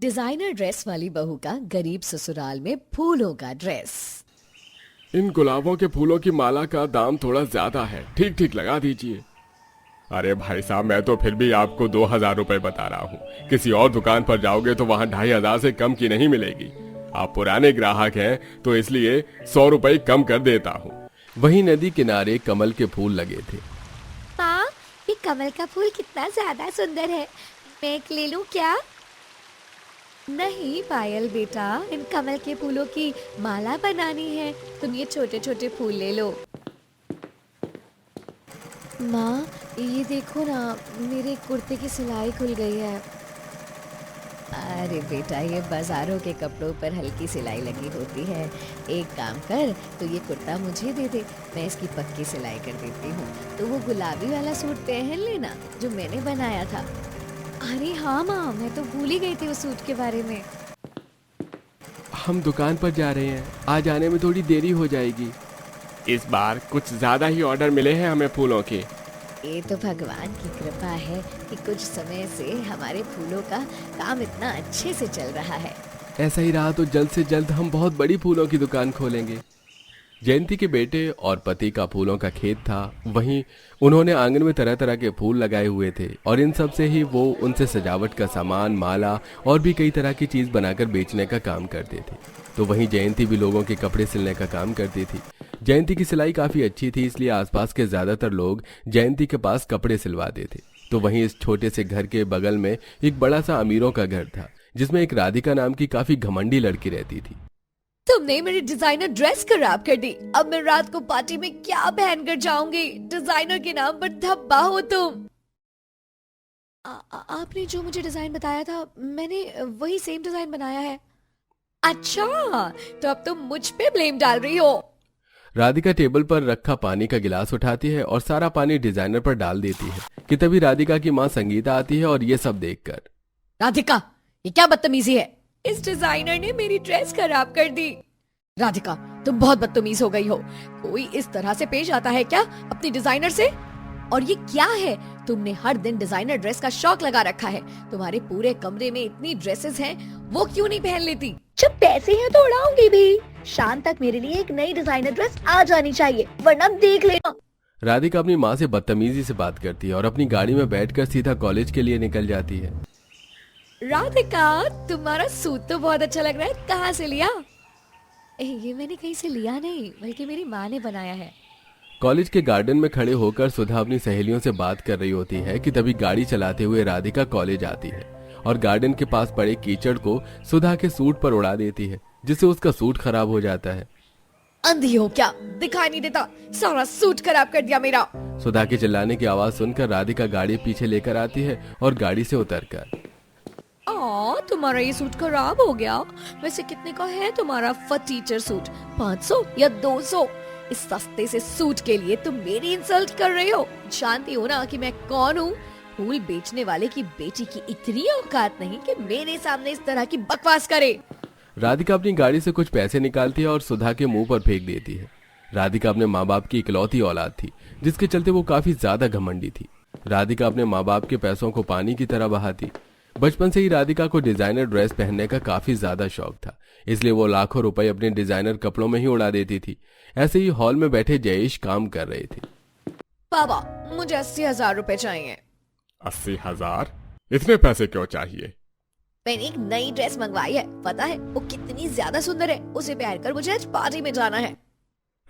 Designer dress वाली बहू का गरीब ससुराल में फूलों का ड्रेस। इन गुलाबों के फूलों की माला का दाम थोड़ा ज्यादा है, ठीक ठीक लगा दीजिए। अरे भाई साहब, मैं तो फिर भी आपको 2,000 रुपए बता रहा हूँ। किसी और दुकान पर जाओगे तो वहाँ 2,500 से कम की नहीं मिलेगी। आप पुराने ग्राहक हैं तो इसलिए 100 रुपए कम कर देता हूँ। वहीं नदी किनारे कमल के फूल लगे थे। माँ, ये कमल का फूल कितना ज्यादा सुंदर है, मैं एक ले लूं क्या? नहीं पायल बेटा, इन कमल के फूलों की माला बनानी है, तुम ये छोटे छोटे फूल ले लो। माँ ये देखो ना, मेरे कुर्ते की सिलाई खुल गई है। अरे बेटा, ये बाजारों के कपड़ों पर हल्की सिलाई लगी होती है। एक काम कर, तो ये कुर्ता मुझे दे दे, मैं इसकी पक्की सिलाई कर देती हूँ। तो वो गुलाबी वाला सूट पहन लेना जो मैंने बनाया था। अरे हाँ माँ, मैं तो भूल ही गई थी उस सूट के बारे में। हम दुकान पर जा रहे हैं, आज आने में थोड़ी देरी हो जाएगी। इस बार कुछ ज्यादा ही ऑर्डर मिले हैं हमें फूलों के। ये तो भगवान की कृपा है कि कुछ समय से हमारे फूलों का काम इतना अच्छे से चल रहा है। ऐसा ही रहा तो जल्द से जल्द हम बहुत बड़ी फूलों की दुकान खोलेंगे। जयंती के बेटे और पति का फूलों का खेत था। वहीं उन्होंने आंगन में तरह तरह के फूल लगाए हुए थे और इन सब से ही वो उनसे सजावट का सामान, माला और भी कई तरह की चीज बनाकर बेचने का काम करते थे। तो वहीं जयंती भी लोगों के कपड़े सिलने का काम करती थी। जयंती की सिलाई काफी अच्छी थी, इसलिए आसपास के ज्यादातर लोग जयंती के पास कपड़े सिलवाते थे। तो वहीं इस छोटे से घर के बगल में एक बड़ा सा अमीरों का घर था, जिसमें एक राधिका नाम की काफी घमंडी लड़की रहती थी। तुमने मेरी डिजाइनर ड्रेस खराब कर दी। अब मैं रात को पार्टी में क्या पहन कर जाऊंगी? डिजाइनर के नाम पर धब्बा हो तुम। आपने जो मुझे डिजाइन बताया था, मैंने वही सेम डिजाइन बनाया है। अच्छा, तो अब तुम मुझ पे ब्लेम डाल रही हो। राधिका टेबल पर रखा पानी का गिलास उठाती है और सारा पानी डिजाइनर पर डाल देती है कि तभी राधिका की माँ संगीता आती है और ये सब देखकर, राधिका, ये क्या बदतमीजी है? इस डिजाइनर ने मेरी ड्रेस खराब कर दी। राधिका, तुम बहुत बदतमीज हो गई हो। कोई इस तरह से पेश आता है क्या अपनी डिजाइनर से? और ये क्या है? तुमने हर दिन डिजाइनर ड्रेस का शौक लगा रखा है। तुम्हारे पूरे कमरे में इतनी ड्रेसेस हैं, वो क्यों नहीं पहन लेती? जब पैसे हैं तो उड़ाऊंगी भी। शाम तक मेरे लिए एक नई डिजाइनर ड्रेस आ जानी चाहिए, वरना देख लेना। राधिका अपनी माँ से बदतमीजी से बात करती है और अपनी गाड़ी में बैठकर सीधा कॉलेज के लिए निकल जाती है। राधिका, तुम्हारा सूट तो बहुत अच्छा लग रहा है, कहाँ से लिया? ये मैंने कहीं से लिया नहीं, बल्कि मेरी माँ ने बनाया है। कॉलेज के गार्डन में खड़े होकर सुधा अपनी सहेलियों से बात कर रही होती है कि तभी गाड़ी चलाते हुए राधिका कॉलेज आती है और गार्डन के पास पड़े कीचड़ को सुधा के सूट पर उड़ा देती है, जिससे उसका सूट खराब हो जाता है। अंधी हो क्या? दिखाई नहीं देता? सारा सूट खराब कर दिया मेरा। सुधा के चिल्लाने की आवाज सुनकर राधिका गाड़ी पीछे लेकर आती है और गाड़ी से उतरकर, तुम्हारा ये सूट खराब हो गया। वैसे कितने का है तुम्हारा फटीचर सूट? 500 या 200? इस सस्ते से सूट के लिए तुम मेरी इंसल्ट कर रहे हो। जानती हो ना कि मैं कौन हूँ? फूल बेचने वाले की बेटी की इतनी औकात नहीं कि मेरे सामने इस तरह की बकवास करे। राधिका अपनी गाड़ी से कुछ पैसे निकालती है और सुधा के मुंह पर फेंक देती है। राधिका अपने माँ बाप की इकलौती औलाद थी, जिसके चलते वो काफी ज्यादा घमंडी थी। राधिका अपने माँ बाप के पैसों को पानी की तरह बहाती। बचपन से ही राधिका को डिजाइनर ड्रेस पहनने का काफी ज्यादा शौक था, इसलिए वो लाखों रुपए अपने डिजाइनर कपड़ों में ही उड़ा देती थी। ऐसे ही हॉल में बैठे जयेश काम कर रहे थे। बाबा, मुझे 80,000 रुपए चाहिए। 80,000? इतने पैसे क्यों चाहिए? मैंने एक नई ड्रेस मंगवाई है, पता है वो कितनी ज्यादा सुंदर है। उसे पहनकर मुझे आज पार्टी में जाना है।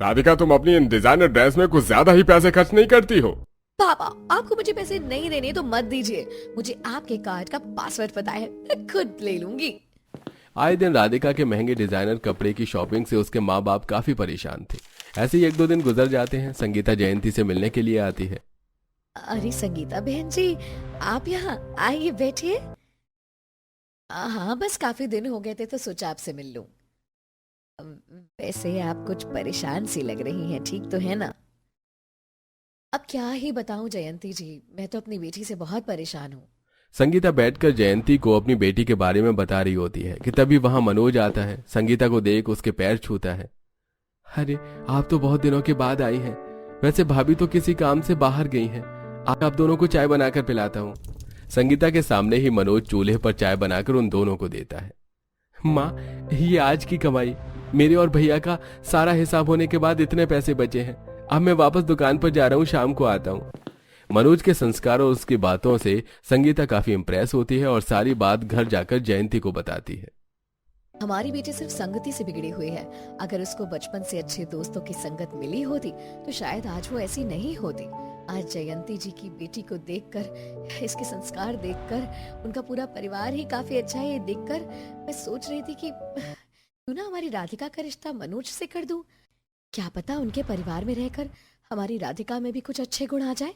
राधिका, तुम अपनी इन डिजाइनर ड्रेस में कुछ ज्यादा ही पैसे खर्च नहीं करती हो? पापा, आपको मुझे पैसे नहीं देने तो मत दीजिए। मुझे आपके कार्ड का पासवर्ड पता है, मैं खुद ले लूंगी। आए दिन राधिका के महंगे डिजाइनर कपड़े की शॉपिंग से उसके माँ बाप काफी परेशान थे। ऐसे ही 1-2 दिन गुजर जाते हैं। संगीता जयंती से मिलने के लिए आती है। अरे संगीता बहन जी, आप यहाँ आइए, बैठिए। हाँ, बस काफी दिन हो गए थे तो सोचा आपसे मिल लूं। वैसे आप कुछ परेशान सी लग रही हैं, ठीक तो है ना? अब क्या ही बताऊं जयंती जी, मैं तो अपनी बेटी से बहुत परेशान हूँ। संगीता बैठकर जयंती को अपनी बेटी के बारे में बता रही होती है कि तभी वहां मनोज आता है। संगीता को देख उसके पैर छूता है। अरे, आप तो बहुत दिनों के बाद आई हैं। वैसे भाभी तो किसी काम से बाहर गई हैं। आप दोनों को चाय बनाकर पिलाता हूँ। संगीता के सामने ही मनोज चूल्हे पर चाय बनाकर उन दोनों को देता है। माँ, ये आज की कमाई, मेरे और भैया का सारा हिसाब होने के बाद इतने पैसे बचे हैं। अब मैं वापस दुकान पर जा रहा हूँ, शाम को आता हूँ। मनोज के संस्कार और उसकी बातों से संगीता काफी इंप्रेस होती है और सारी बात घर जाकर जयंती को बताती है। हमारी बेटी सिर्फ संगति से बिगड़ी हुई है। अगर उसको बचपन से अच्छे दोस्तों की संगत मिली होती तो शायद आज वो ऐसी नहीं होती। आज जयंती जी की बेटी को देखकर, इसके संस्कार देखकर, उनका पूरा परिवार ही काफी अच्छा है, ये देखकर मैं सोच रही थी कि क्यों ना हमारी राधिका का रिश्ता मनोज से कर दूं। क्या पता उनके परिवार में रहकर हमारी राधिका में भी कुछ अच्छे गुण आ जाए।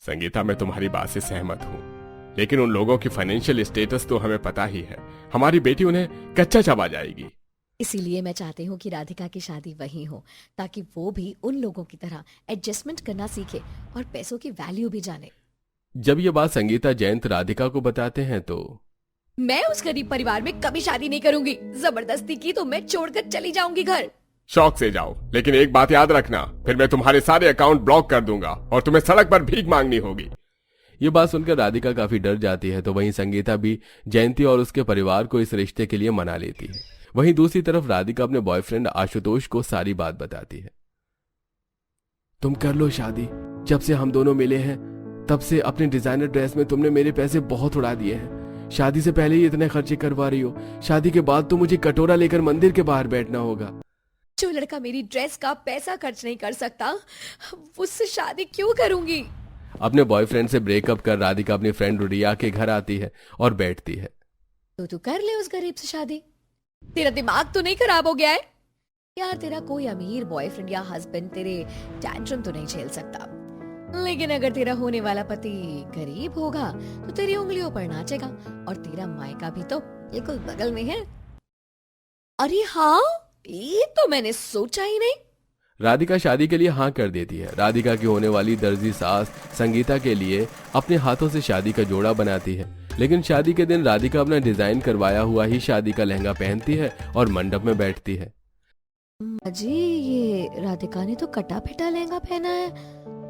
संगीता, मैं तुम्हारी बात से सहमत हूँ, लेकिन उन लोगों की फाइनेंशियल स्टेटस तो हमें पता ही है। हमारी बेटी उन्हें कच्चा चबा जाएगी। इसीलिए मैं चाहती हूँ कि राधिका की शादी वहीं हो, ताकि वो भी उन लोगों की तरह एडजस्टमेंट करना सीखे और पैसों की वैल्यू भी जाने। जब ये बात संगीता जयंत राधिका को बताते हैं तो मैं उस गरीब परिवार में कभी शादी नहीं करूंगी। जबरदस्ती की तो मैं छोड़कर चली जाऊंगी घर। शौक से जाओ, लेकिन एक बात याद रखना, फिर मैं तुम्हारे सारे अकाउंट ब्लॉक कर दूंगा और तुम्हें सड़क पर भीख मांगनी होगी। ये बात सुनकर राधिका काफी डर जाती है, तो वहीं संगीता भी जयंती और उसके परिवार को इस रिश्ते के लिए मना लेती है। वहीं दूसरी तरफ राधिका अपने बॉयफ्रेंड आशुतोष को सारी बात बताती है। तुम कर लो शादी। जब से हम दोनों मिले हैं तब से अपने डिजाइनर ड्रेस में तुमने मेरे पैसे बहुत उड़ा दिए हैं। शादी से पहले ही इतने खर्चे करवा रही हो, शादी के बाद तो मुझे कटोरा लेकर मंदिर के बाहर बैठना होगा। जो लड़का मेरी ड्रेस का पैसा खर्च नहीं कर सकता, उससे शादी क्यों करूंगी। अपने बॉयफ्रेंड से ब्रेकअप कर राधिका अपनी फ्रेंड रिया के घर आती है और बैठती है। तो तू कर ले उस गरीब से शादी। तेरा दिमाग तो नहीं खराब हो गया है यार? तेरा कोई अमीर बॉयफ्रेंड या हस्बैंड तेरे टैंट्रम तो नहीं झेल सकता, लेकिन अगर तेरा होने वाला पति गरीब होगा तो तेरी उंगलियों पर नाचेगा। और तेरा मायका भी तो बिल्कुल बगल में है। अरे हाँ, ये तो मैंने सोचा ही नहीं। राधिका शादी के लिए हाँ कर देती है। राधिका की होने वाली दर्जी सास संगीता के लिए अपने हाथों से शादी का जोड़ा बनाती है, लेकिन शादी के दिन राधिका अपना डिजाइन करवाया हुआ ही शादी का लहंगा पहनती है और मंडप में बैठती है। जी, ये राधिका ने तो कटा फिटा लहंगा पहना है,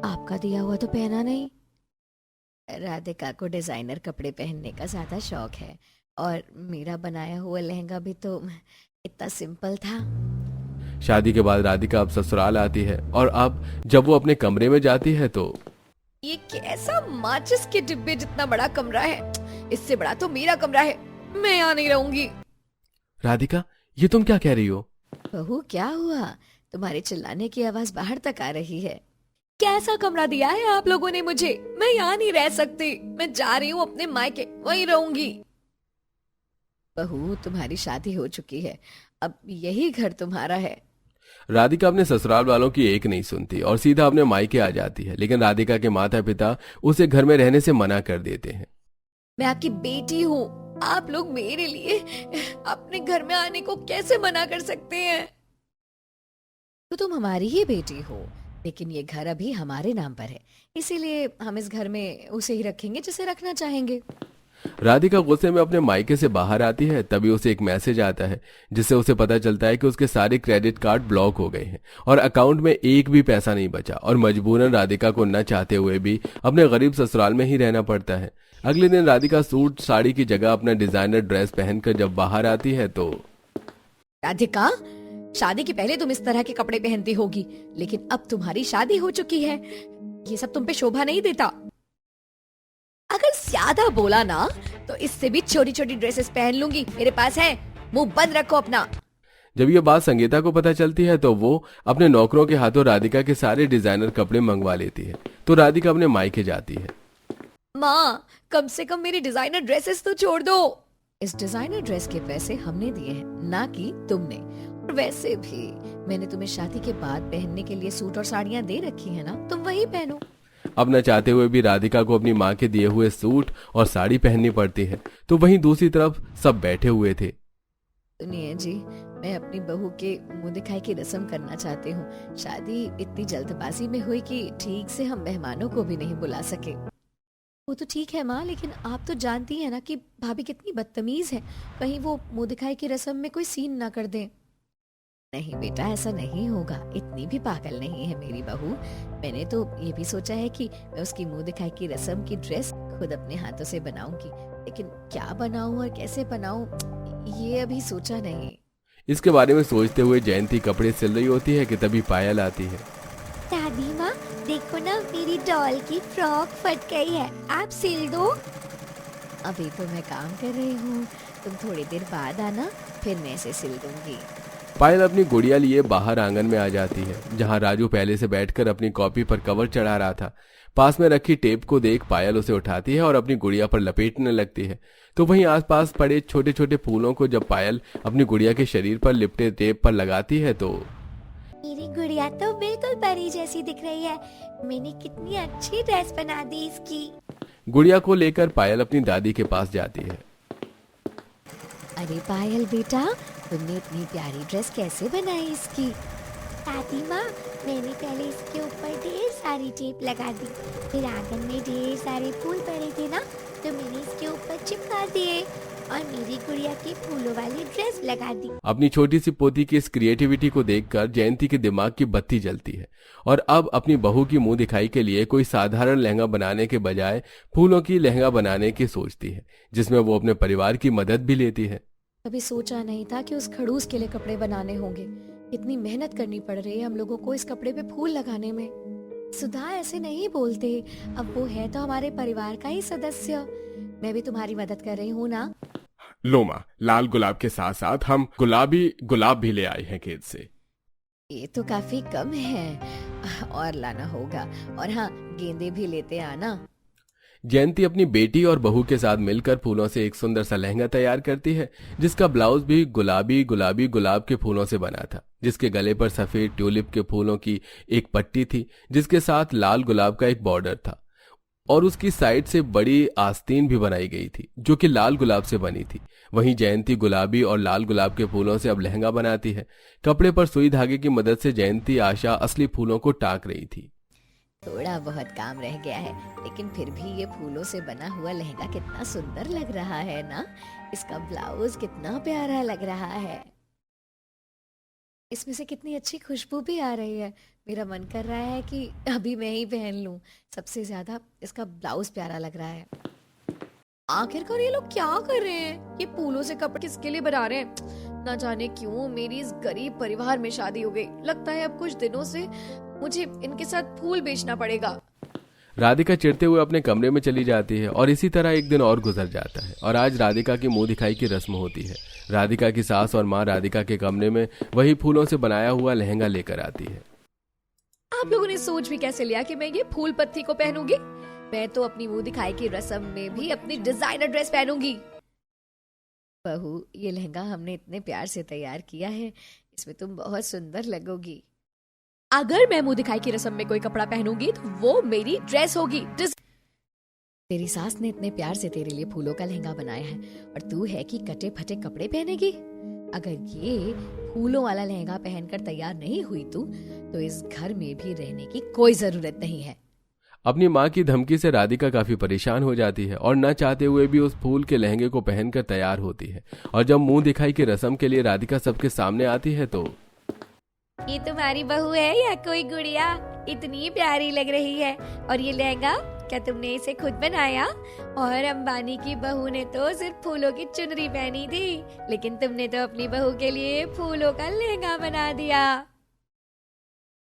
आपका दिया हुआ तो पहना नहीं। राधिका को डिजाइनर कपड़े पहनने का ज्यादा शौक है और मेरा बनाया हुआ लहंगा भी तो इतना सिंपल था। शादी के बाद राधिका अब ससुराल आती है और अब जब वो अपने कमरे में जाती है तो ये कैसा माचिस के डिब्बे जितना बड़ा कमरा है, इससे बड़ा तो मेरा कमरा है, मैं यहाँ नहीं रहूंगी। राधिका, ये तुम क्या कह रही हो? बहू, क्या हुआ? तुम्हारे चिल्लाने की आवाज बाहर तक आ रही है। कैसा कमरा दिया है आप लोगों ने मुझे? मैं यहाँ नहीं रह सकती, मैं जा रही हूँ अपने मायके, वहीं रहूंगी। बहू, तुम्हारी शादी हो चुकी है, अब यही घर तुम्हारा है। राधिका अपने ससुराल वालों की एक नहीं सुनती और सीधा अपने मायके आ जाती है, लेकिन राधिका के माता पिता उसे घर में रहने से मना कर देते हैं। मैं आपकी बेटी हूँ, आप लोग मेरे लिए अपने घर में आने को कैसे मना कर सकते हैं? तो तुम हमारी ही बेटी हो, लेकिन ये घर अभी हमारे नाम पर है, इसीलिए हम इस घर में उसे ही रखेंगे जिसे रखना चाहेंगे। राधिका गुस्से में अपने मायके से बाहर आती है, तभी उसे एक मैसेज आता है जिससे उसे पता चलता है कि उसके सारे क्रेडिट कार्ड ब्लॉक हो गए हैं और अकाउंट में एक भी पैसा नहीं बचा और मजबूरन राधिका को न चाहते हुए भी अपने गरीब ससुराल में ही रहना पड़ता है। अगले दिन राधिका सूट साड़ी की जगह अपना डिजाइनर ड्रेस पहनकर जब बाहर आती है तो राधिका, शादी के पहले तुम इस तरह के कपड़े पहनती होगी, लेकिन अब तुम्हारी शादी हो चुकी है, ये सब तुम पे शोभा नहीं देता। अगर ज्यादा बोला ना तो इससे भी छोटी छोटी ड्रेसेस पहन लूंगी, मेरे पास है, मुंह बंद रखो अपना। जब ये बात संगीता को पता चलती है तो वो अपने नौकरों के हाथों राधिका के सारे डिजाइनर कपड़े मंगवा लेती है, तो राधिका अपने मायके जाती है। माँ, कम से कम मेरी डिजाइनर ड्रेसेस तो छोड़ दो। इस डिजाइनर ड्रेस के पैसे हमने दिए हैं, ना कि तुमने। और वैसे भी मैंने तुम्हें शादी के बाद पहनने के लिए सूट और साड़ियाँ दे रखी है ना, तुम वही पहनो। अब न चाहते हुए भी राधिका को अपनी माँ के दिए हुए सूट और साड़ी पहननी पड़ती है, तो वहीं दूसरी तरफ सब बैठे हुए थे। सुनिए जी, मैं अपनी बहू के मुंह दिखाई की रस्म करना चाहती हूँ। शादी इतनी जल्दबाजी में हुई कि ठीक से हम मेहमानों को भी नहीं बुला सके। वो तो ठीक है माँ, लेकिन आप तो जानती हैं ना कि भाभी कितनी बदतमीज है, कहीं वो मुंह दिखाई की रस्म में कोई सीन ना कर दें। नहीं बेटा, ऐसा नहीं होगा, इतनी भी पागल नहीं है मेरी बहू। मैंने तो ये भी सोचा है कि मैं उसकी मुंह दिखाई की रस्म की ड्रेस खुद अपने हाथों से बनाऊंगी, लेकिन क्या बनाऊं और कैसे बनाऊं ये अभी सोचा नहीं। इसके बारे में सोचते हुए जयंती कपड़े सिल रही होती है कि तभी पायल आती है। दादी माँ देखो ना, मेरी डॉल की फ्रॉक फट गई है, आप सिल दो। अभी तो मैं काम कर रही हूँ, तुम थोड़ी देर बाद आना, फिर मैं इसे सिल दूंगी। पायल अपनी गुड़िया लिए बाहर आंगन में आ जाती है, जहां राजू पहले से बैठकर अपनी कॉपी पर कवर चढ़ा रहा था। पास में रखी टेप को देख पायल उसे उठाती है और अपनी गुड़िया पर लपेटने लगती है। तो वहीं आसपास पड़े छोटे छोटे फूलों को जब पायल अपनी गुड़िया के शरीर पर लिपटे टेप पर लगाती है तो मेरी गुड़िया तो बिल्कुल परी जैसी दिख रही है, मैंने कितनी अच्छी ड्रेस बना दी इसकी। गुड़िया को लेकर पायल अपनी दादी के पास जाती है। अरे पायल बेटा, तुमने इतनी प्यारी ड्रेस कैसे बनाई इसकी? दादी माँ, मैंने पहले इसके ऊपर ढेर सारी टेप लगा दी, फिर आंगन में ढेर सारे फूल पड़े थे ना, तो मैंने इसके ऊपर चिपका दिए और मेरी गुड़िया की फूलों वाली ड्रेस लगा दी। अपनी छोटी सी पोती की इस क्रिएटिविटी को देखकर जयंती के दिमाग की बत्ती जलती है और अब अपनी बहू की मुंह दिखाई के लिए कोई साधारण लहंगा बनाने के बजाय फूलों की लहंगा बनाने की सोचती है, जिसमें वो अपने परिवार की मदद भी लेती है। कभी सोचा नहीं था कि उस खड़ूस के लिए कपड़े बनाने होंगे। इतनी मेहनत करनी पड़ रही है हम लोगों को इस कपड़े पे फूल लगाने में। सुधा ऐसे नहीं बोलते, अब वो है तो हमारे परिवार का ही सदस्य। मैं भी तुम्हारी मदद कर रही हूँ ना। लो माँ, लाल गुलाब के साथ साथ हम गुलाबी गुलाब भी ले आए हैं खेत से। ये तो काफी कम है, और लाना होगा। और हाँ, गेंदे भी लेते आना। जयंती अपनी बेटी और बहू के साथ मिलकर फूलों से एक सुंदर सा लहंगा तैयार करती है, जिसका ब्लाउज भी गुलाबी गुलाबी गुलाब के फूलों से बना था, जिसके गले पर सफेद ट्यूलिप के फूलों की एक पट्टी थी, जिसके साथ लाल गुलाब का एक बॉर्डर था और उसकी साइड से बड़ी आस्तीन भी बनाई गई थी, जो कि लाल गुलाब से बनी थी। वहीं जयंती गुलाबी और लाल गुलाब के फूलों से अब लहंगा बनाती है। कपड़े पर सुई धागे की मदद से जयंती आशा असली फूलों को टाक रही थी। थोड़ा बहुत काम रह गया है, लेकिन फिर भी ये फूलों से बना हुआ लहंगा कितना सुंदर लग रहा है ना। इसका ब्लाउज कितना प्यारा लग रहा है, इसमें से कितनी अच्छी खुशबू भी आ रही है। मेरा मन कर रहा है कि अभी मैं ही पहन लूं। सबसे ज्यादा इसका ब्लाउज प्यारा लग रहा है। आखिरकार ये लोग क्या कर रहे हैं? ये फूलों से कपड़े किसके लिए बना रहे हैं? ना जाने क्यों मेरी इस गरीब परिवार में शादी हो गई। लगता है अब कुछ दिनों से मुझे इनके साथ फूल बेचना पड़ेगा। राधिका चिढ़ते हुए अपने कमरे में चली जाती है और इसी तरह एक दिन और गुजर जाता है और आज राधिका की मुंह दिखाई की रस्म होती है। राधिका की सास और माँ राधिका के कमरे में वही फूलों से बनाया हुआ लहंगा लेकर आती है। आप लोगों ने सोच भी कैसे लिया कि मैं ये फूल पत्ती को पहनूंगी? मैं तो अपनी मुंह दिखाई की रस्म में भी अपनी डिजाइनर ड्रेस पहनूंगी। बहू, ये लहंगा हमने इतने प्यार से तैयार किया है, इसमें तुम बहुत सुंदर लगोगी। अगर मैं मुंह दिखाई की रस्म में कोई कपड़ा पहनूंगी तो वो मेरी ड्रेस होगी। तेरी सास ने इतने प्यार से तेरे लिए फूलों का लहंगा बनाया है और तू है कि कटे फटे कपड़े पहनेगी। अगर ये फूलों वाला लहंगा पहनकर तैयार नहीं हुई तू, तो इस घर में भी रहने की कोई जरूरत नहीं है। अपनी माँ की धमकी से राधिका काफी परेशान हो जाती है और न चाहते हुए भी उस फूल के लहंगे को पहनकर तैयार होती है। और जब मुंह दिखाई की रस्म के लिए राधिका सबके सामने आती है तो ये तुम्हारी बहू है या कोई गुड़िया? इतनी प्यारी लग रही है। और ये लहंगा क्या तुमने इसे खुद बनाया? और अंबानी की बहू ने तो सिर्फ फूलों की चुनरी पहनी थी, लेकिन तुमने तो अपनी बहू के लिए फूलों का लहंगा बना दिया।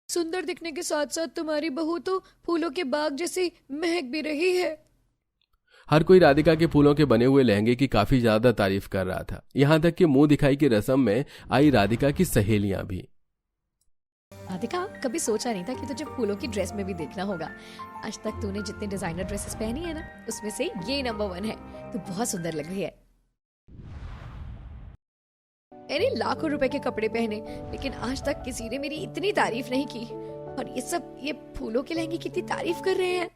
सुंदर दिखने के साथ साथ तुम्हारी बहू तो फूलों के बाग जैसी महक भी रही है। हर कोई राधिका के फूलों के बने हुए लहंगे की काफी ज्यादा तारीफ कर रहा था, यहाँ तक कि मुंह दिखाई की रस्म में आई राधिका की सहेलियां भी। राधिका, कभी सोचा नहीं था कि तुझे फूलों की ड्रेस में भी देखना होगा। आज तक तूने जितने डिजाइनर ड्रेसेस पहनी है ना, उसमें से ये नंबर 1 है। तू बहुत सुंदर लग रही है। मैंने लाखों रुपए के कपड़े पहने, लेकिन आज तक किसी ने मेरी इतनी तारीफ नहीं की। और ये फूलों के लहंगे कितनी तारीफ कर रहे हैं।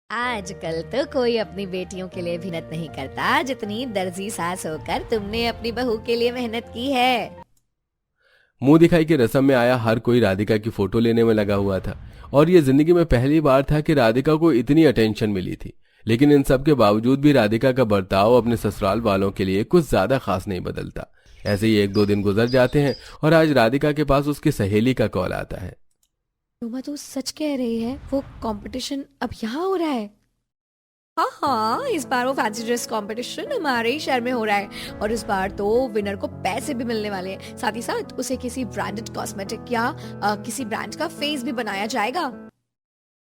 आजकल तो कोई अपनी बेटियों के लिए मेहनत नहीं करता जितनी दर्जी सास होकर तुमने अपनी बहू के लिए मेहनत की है। मुंह दिखाई की रस्म में आया हर कोई राधिका की फोटो लेने में लगा हुआ था और ये जिंदगी में पहली बार था कि राधिका को इतनी अटेंशन मिली थी। लेकिन इन सब के बावजूद भी राधिका का बर्ताव अपने ससुराल वालों के लिए कुछ ज्यादा खास नहीं बदलता। ऐसे ही 1-2 दिन गुजर जाते हैं और आज राधिका के पास उसकी सहेली का कॉल आता है। रोमा तू सच कह रही है, वो कंपटीशन अब यहाँ हो रहा है? हाँ हाँ, इस बार वो फैंसी ड्रेस कंपटीशन हमारे ही शहर में हो रहा है और इस बार तो विनर को पैसे भी मिलने वाले हैं। साथ ही साथ उसे किसी ब्रांडेड कॉस्मेटिक या किसी ब्रांड का फेस भी बनाया जाएगा।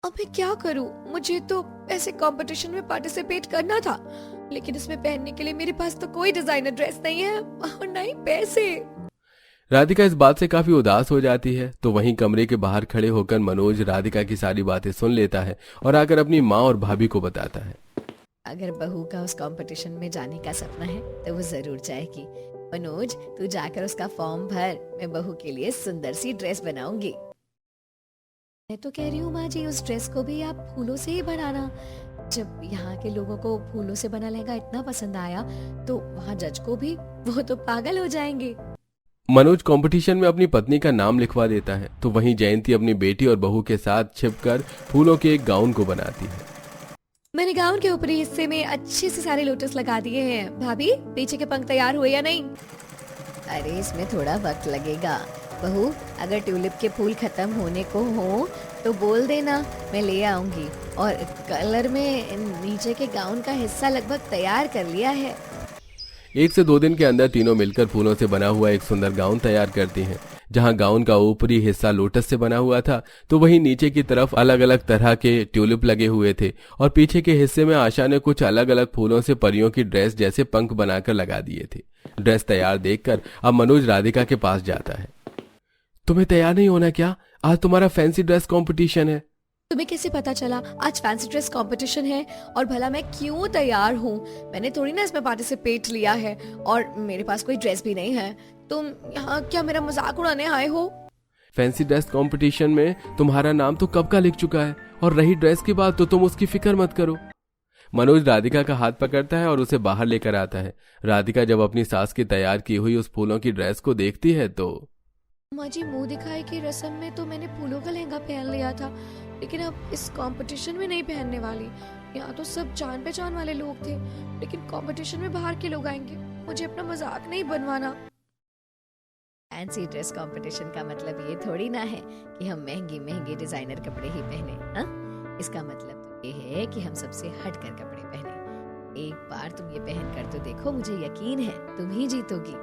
अब मैं क्या करूं? मुझे तो ऐसे कंपटीशन में पार्टिसिपेट करना था, लेकिन इसमें पहनने के लिए मेरे पास तो कोई डिजाइनर ड्रेस नहीं है और ना ही पैसे। राधिका इस बात से काफी उदास हो जाती है। तो वहीं कमरे के बाहर खड़े होकर मनोज राधिका की सारी बातें सुन लेता है और आकर अपनी माँ और भाभी को बताता है। अगर बहू का उस कंपटीशन में जाने का सपना है तो वो जरूर जाएगी। मनोज तू जाकर उसका फॉर्म भर, मैं बहू के लिए सुंदर सी ड्रेस बनाऊंगी। मैं तो कह रही हूँ माँ जी, उस ड्रेस को भी आप फूलों से ही बनाना। जब यहाँ के लोगों को फूलों से बना लहंगा इतना पसंद आया तो वहाँ जज को भी, वो तो पागल हो जाएंगे। मनोज कंपटीशन में अपनी पत्नी का नाम लिखवा देता है। तो वहीं जयंती अपनी बेटी और बहू के साथ छिपकर फूलों के एक गाउन को बनाती है। मैंने गाउन के ऊपरी हिस्से में अच्छे से सारे लोटस लगा दिए हैं। भाभी, पीछे के पंख तैयार हुए या नहीं? अरे इसमें थोड़ा वक्त लगेगा बहू, अगर ट्यूलिप के फूल खत्म होने को हो तो बोल देना, मैं ले आऊंगी। और कलर में नीचे के गाउन का हिस्सा लगभग तैयार कर लिया है। 1 से 2 दिन के अंदर तीनों मिलकर फूलों से बना हुआ एक सुंदर गाउन तैयार करती हैं। जहां गाउन का ऊपरी हिस्सा लोटस से बना हुआ था तो वहीं नीचे की तरफ अलग अलग तरह के ट्यूलिप लगे हुए थे और पीछे के हिस्से में आशा ने कुछ अलग अलग फूलों से परियों की ड्रेस जैसे पंख बनाकर लगा दिए थे। ड्रेस तैयार देखकर अब मनोज राधिका के पास जाता है। तुम्हें तैयार नहीं होना क्या? आज तुम्हारा फैंसी ड्रेस कॉम्पिटिशन है। तुम्हें कैसे पता चला आज फैंसी ड्रेस कंपटीशन है? और भला मैं क्यों तैयार हूँ? मैंने थोड़ी ना इसमें पार्टिसिपेट लिया है और मेरे पास कोई ड्रेस भी नहीं है। तुम यहाँ क्या मेरा मजाक उड़ाने आए हो? फैंसी ड्रेस कंपटीशन में तुम्हारा नाम तो कब का लिख चुका है और रही ड्रेस की बात तो तुम उसकी फिक्र मत करो। मनोज राधिका का हाथ पकड़ता है और उसे बाहर लेकर आता है। राधिका जब अपनी सास की तैयार की हुई उस फूलों की ड्रेस को देखती है तो माँ जी, मुंह दिखाई की रस्म में तो मैंने फूलों का लहंगा पहन लिया था, लेकिन अब इस कंपटीशन में नहीं पहनने वाली। यहाँ तो सब जान पहचान वाले लोग थे, लेकिन कंपटीशन में बाहर के लोग आएंगे। मुझे अपना मजाक नहीं बनवाना। फैंसी ड्रेस कंपटीशन का मतलब ये थोड़ी ना है कि हम महंगी महंगी डिजाइनर कपड़े ही पहने। हाँ, इसका मतलब तो ये है कि हम सबसे हटकर कपड़े पहने। एक बार तुम ये पहन कर तो देखो, मुझे यकीन है तुम ही जीतोगी।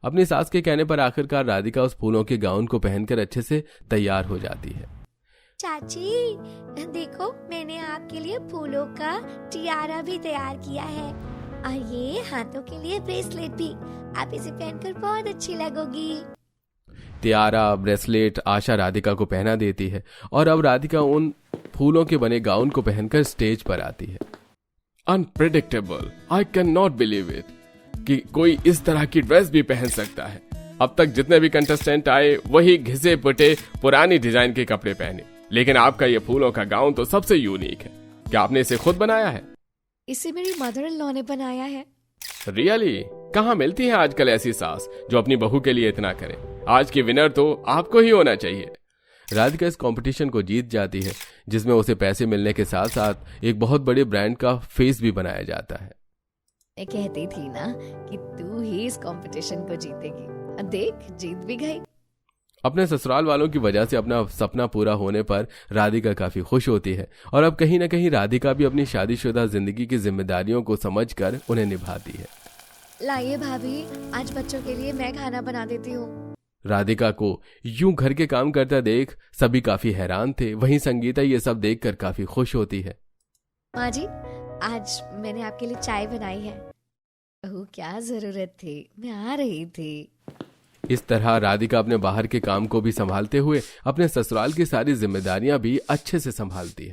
अपनी सास के कहने पर आखिरकार राधिका उस फूलों के गाउन को पहनकर अच्छे से तैयार हो जाती है। चाची, देखो मैंने आपके लिए फूलों का टियारा भी तैयार किया है और ये हाथों के लिए ब्रेसलेट भी। आप इसे पहनकर बहुत अच्छी लगोगी। टियारा, ब्रेसलेट आशा राधिका को पहना देती है और अब राधिका उन फूलों के बने गाउन को पहनकर स्टेज पर आती है। Unpredictable, I can not believe it कि कोई इस तरह की ड्रेस भी पहन सकता है। अब तक जितने भी कंटेस्टेंट आए वही घिसे पुटे पुरानी डिजाइन के कपड़े पहने, लेकिन आपका ये फूलों का गाउन तो सबसे यूनिक है। क्या आपने इसे खुद बनाया है? इसे मेरी मदर इन लॉ ने बनाया है। रियली? कहाँ मिलती है आजकल ऐसी सास जो अपनी बहू के लिए इतना करे? आज की विनर तो आपको ही होना चाहिए। राधिका इस कंपटीशन को जीत जाती है, जिसमें उसे पैसे मिलने के साथ साथ एक बहुत बड़े ब्रांड का फेस भी बनाया जाता है। मैं कहती थी ना कि तू ही इस कंपटीशन को जीतेगी। अब देख, जीत भी गई। अपने ससुराल वालों की वजह से अपना सपना पूरा होने पर राधिका काफी खुश होती है और अब कहीं न कहीं राधिका भी अपनी शादीशुदा जिंदगी की जिम्मेदारियों को समझकर उन्हें निभाती है। लाइए भाभी, आज बच्चों के लिए मैं खाना बना देती हूँ। राधिका को यूं घर के काम करता देख सभी काफी हैरान थे। वहीं संगीता ये सब देखकर काफी खुश होती है। माँ जी, आज मैंने आपके लिए चाय बनाई है। बहू, क्या जरूरत थी, मैं आ रही थी। इस तरह राधिका अपने बाहर के काम को भी संभालते हुए अपने ससुराल की सारी जिम्मेदारियां भी अच्छे से संभालती है।